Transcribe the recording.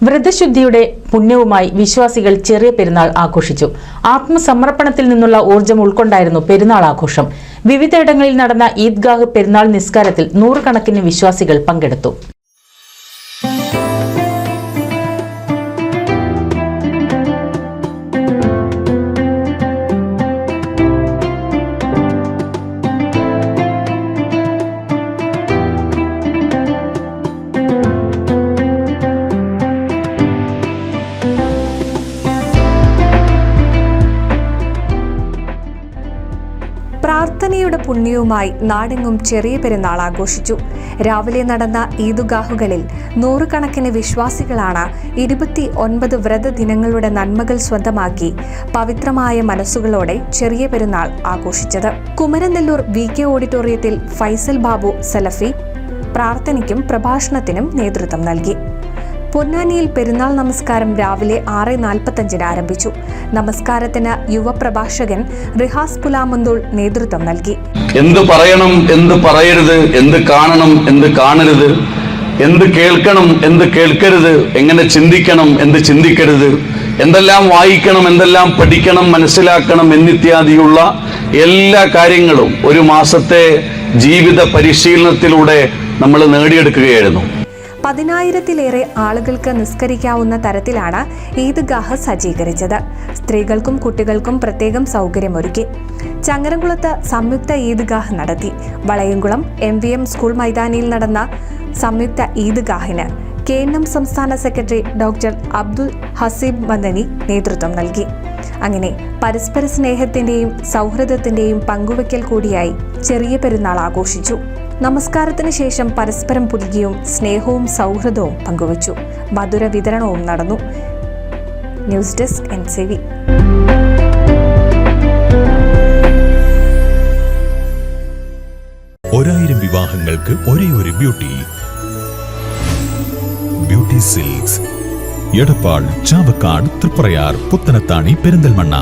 വ്രതശുദ്ധിയുടെ പുണ്യവുമായി വിശ്വാസികൾ ചെറിയ പെരുന്നാൾ ആഘോഷിച്ചു. ആത്മസമർപ്പണത്തിൽ നിന്നുള്ള ഊർജ്ജം ഉൾക്കൊണ്ടായിരുന്നു പെരുന്നാൾ ആഘോഷം. വിവിധയിടങ്ങളിൽ നടന്ന ഈദ്ഗാഹ് പെരുന്നാൾ നിസ്കാരത്തിൽ നൂറുകണക്കിന് വിശ്വാസികൾ പങ്കെടുത്തു. പ്രാർത്ഥനയുടെ പുണ്യവുമായി നാടെങ്ങും ചെറിയ പെരുന്നാൾ ആഘോഷിച്ചു. രാവിലെ നടന്ന ഈദ്ഗാഹുകളിൽ നൂറുകണക്കിന് വിശ്വാസികളാണ് 29 വ്രതദിനങ്ങളുടെ നന്മകൾ സ്വന്തമാക്കി പവിത്രമായ മനസ്സുകളോടെ ചെറിയ പെരുന്നാൾ ആഘോഷിച്ചത്. കുമരനെല്ലൂർ VK ഓഡിറ്റോറിയത്തിൽ ഫൈസൽ ബാബു സലഫി പ്രാർത്ഥനയ്ക്കും പ്രഭാഷണത്തിനും നേതൃത്വം നൽകി. പൊന്നാനിയിൽ പെരുന്നാൾ നമസ്കാരം രാവിലെ 6:45 ആരംഭിച്ചു. നമസ്കാരത്തിന് യുവ പ്രഭാഷകൻ റിഹാസ് പുലാമന്തൂൾ നേതൃത്വം നൽകി. എന്ത് പറയണം, എന്ത് പറയരുത്, എന്ത് കാണണം, എന്ത് കാണരുത്, എന്ത് കേൾക്കണം, എന്ത് കേൾക്കരുത്, എങ്ങനെ ചിന്തിക്കണം, എന്ത് ചിന്തിക്കരുത്, എന്തെല്ലാം വായിക്കണം, എന്തെല്ലാം പഠിക്കണം, മനസ്സിലാക്കണം എന്നിത്യാദിയുള്ള എല്ലാ കാര്യങ്ങളും ഒരു മാസത്തെ ജീവിത പരിശീലനത്തിലൂടെ നമ്മൾ നേടിയെടുക്കുകയായിരുന്നു. 10,000-ലേറെ ആളുകൾക്ക് നിസ്കരിക്കാവുന്ന തരത്തിലാണ് ഈദ്ഗാഹ് സജ്ജീകരിച്ചത്. സ്ത്രീകൾക്കും കുട്ടികൾക്കും പ്രത്യേകം സൗകര്യമൊരുക്കി. ചങ്ങരംകുളത്ത് സംയുക്ത ഈദ്ഗാഹ് നടത്തി. വളയംകുളം MVM സ്കൂൾ മൈതാനിയിൽ നടന്ന സംയുക്ത ഈദ്ഗാഹിന് KNM സംസ്ഥാന സെക്രട്ടറി ഡോക്ടർ അബ്ദുൽ ഹസീബ് മദനി നേതൃത്വം നൽകി. അങ്ങനെ പരസ്പര സ്നേഹത്തിന്റെയും സൗഹൃദത്തിന്റെയും പങ്കുവയ്ക്കൽ കൂടിയായി ചെറിയ പെരുന്നാൾ ആഘോഷിച്ചു. നമസ്കാരത്തിന് ശേഷം പരസ്പരം പുൽകിയും സ്നേഹവും സൗഹൃദവും പങ്കുവച്ചു. മധുര വിതരണവും നടന്നു. News desk NCV. ഒരായിരം വിവാഹങ്ങൾക്ക് ഒരേയൊരു ബ്യൂട്ടി സിൽക്സ്. എടപ്പാൾ, ചാവക്കാട്, തൃപ്രയാർ, പുത്തനത്താണി, പെരിന്തൽമണ്ണ.